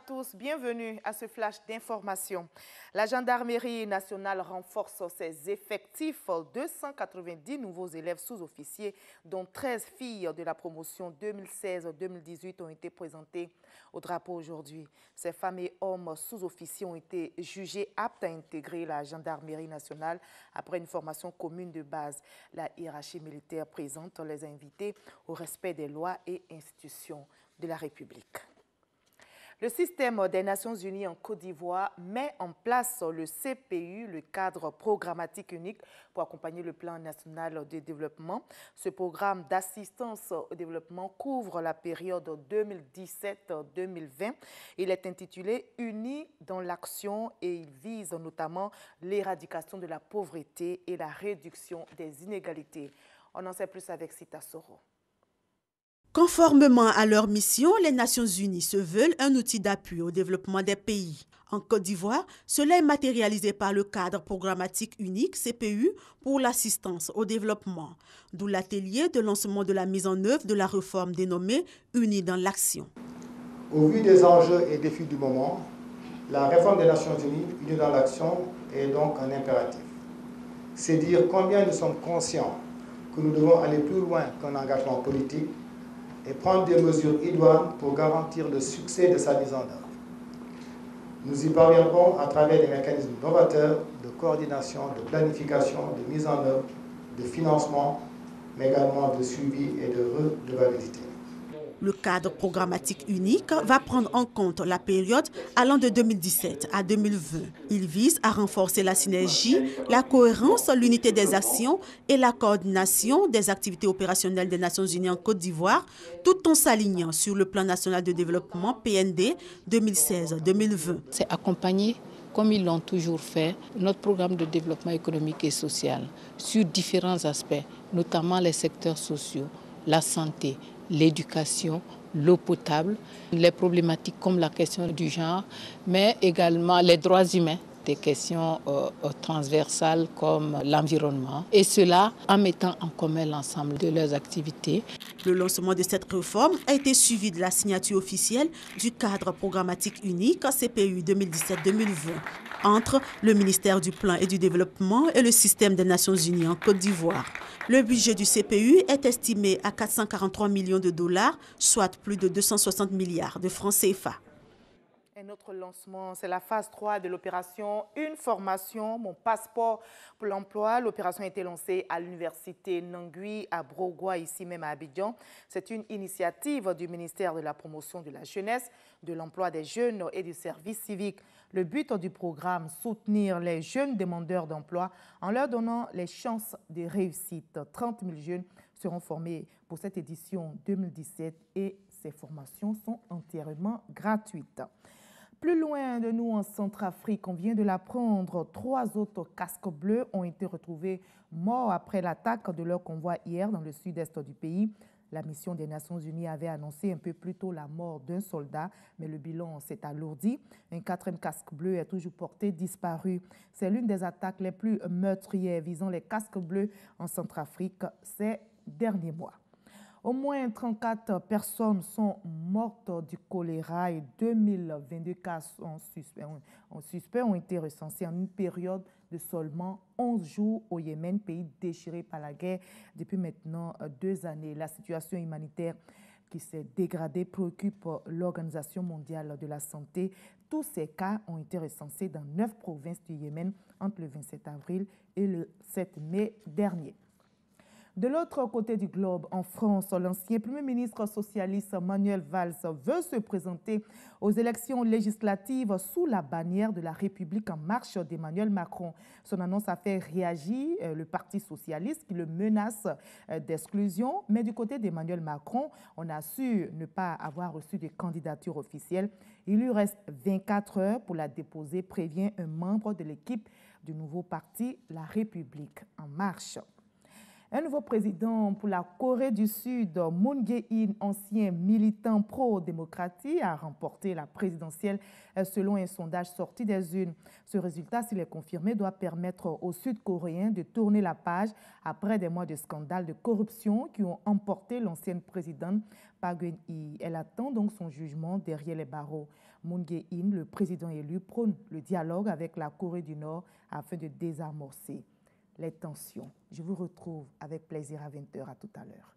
tous, bienvenue à ce flash d'information. La gendarmerie nationale renforce ses effectifs. 290 nouveaux élèves sous-officiers, dont 13 filles de la promotion 2016-2018 ont été présentés au drapeau aujourd'hui. Ces femmes et hommes sous-officiers ont été jugés aptes à intégrer la gendarmerie nationale après une formation commune de base. La hiérarchie militaire présente les invités au respect des lois et institutions de la République. Le système des Nations Unies en Côte d'Ivoire met en place le CPU, le cadre programmatique unique pour accompagner le plan national de développement. Ce programme d'assistance au développement couvre la période 2017-2020. Il est intitulé « Unis dans l'action » et il vise notamment l'éradication de la pauvreté et la réduction des inégalités. On en sait plus avec Sita Soro. Conformément à leur mission, les Nations Unies se veulent un outil d'appui au développement des pays. En Côte d'Ivoire, cela est matérialisé par le cadre programmatique unique CPU pour l'assistance au développement, d'où l'atelier de lancement de la mise en œuvre de la réforme dénommée Unis dans l'action. Au vu des enjeux et défis du moment, la réforme des Nations Unies, Unis dans l'action, est donc un impératif. C'est dire combien nous sommes conscients que nous devons aller plus loin qu'un engagement politique et prendre des mesures idoines pour garantir le succès de sa mise en œuvre. Nous y parviendrons à travers des mécanismes novateurs de coordination, de planification, de mise en œuvre, de financement, mais également de suivi et de redevabilité. Le cadre programmatique unique va prendre en compte la période allant de 2017 à 2020. Il vise à renforcer la synergie, la cohérence, l'unité des actions et la coordination des activités opérationnelles des Nations Unies en Côte d'Ivoire, tout en s'alignant sur le plan national de développement PND 2016-2020. C'est accompagner, comme ils l'ont toujours fait, notre programme de développement économique et social sur différents aspects, notamment les secteurs sociaux, la santé, l'éducation, l'eau potable, les problématiques comme la question du genre, mais également les droits humains, des questions transversales comme l'environnement, et cela en mettant en commun l'ensemble de leurs activités. Le lancement de cette réforme a été suivi de la signature officielle du cadre programmatique unique CPU 2017-2020 entre le ministère du Plan et du Développement et le système des Nations Unies en Côte d'Ivoire. Le budget du CPU est estimé à 443 millions de dollars, soit plus de 260 milliards de francs CFA. Un autre lancement, c'est la phase 3 de l'opération Une formation, mon passeport pour l'emploi. L'opération a été lancée à l'université Nangui à Brogua, ici même à Abidjan. C'est une initiative du ministère de la Promotion de la Jeunesse, de l'Emploi des Jeunes et du Service civique. Le but du programme, soutenir les jeunes demandeurs d'emploi en leur donnant les chances de réussite. 30 000 jeunes seront formés pour cette édition 2017 et ces formations sont entièrement gratuites. Plus loin de nous, en Centrafrique, on vient de l'apprendre, 3 autres casques bleus ont été retrouvés morts après l'attaque de leur convoi hier dans le sud-est du pays. La mission des Nations Unies avait annoncé un peu plus tôt la mort d'un soldat, mais le bilan s'est alourdi. Un 4e casque bleu est toujours porté disparu. C'est l'une des attaques les plus meurtrières visant les casques bleus en Centrafrique ces derniers mois. Au moins 34 personnes sont mortes du choléra et 2022 cas suspects ont été recensés en une période de seulement 11 jours au Yémen, pays déchiré par la guerre depuis maintenant 2 années. La situation humanitaire qui s'est dégradée préoccupe l'Organisation mondiale de la santé. Tous ces cas ont été recensés dans 9 provinces du Yémen entre le 27 avril et le 7 mai dernier. De l'autre côté du globe, en France, l'ancien Premier ministre socialiste Manuel Valls veut se présenter aux élections législatives sous la bannière de la République en marche d'Emmanuel Macron. Son annonce a fait réagir le Parti socialiste qui le menace d'exclusion. Mais du côté d'Emmanuel Macron, on a su ne pas avoir reçu de candidature officielle. Il lui reste 24 heures pour la déposer, prévient un membre de l'équipe du nouveau parti La République en marche. Un nouveau président pour la Corée du Sud, Moon Jae-in, ancien militant pro-démocratie, a remporté la présidentielle selon un sondage sorti des urnes. Ce résultat, s'il est confirmé, doit permettre aux Sud-Coréens de tourner la page après des mois de scandales de corruption qui ont emporté l'ancienne présidente Park Geun-hye. Elle attend donc son jugement derrière les barreaux. Moon Jae-in, le président élu, prône le dialogue avec la Corée du Nord afin de désamorcer les tensions. Je vous retrouve avec plaisir à 20h. À tout à l'heure.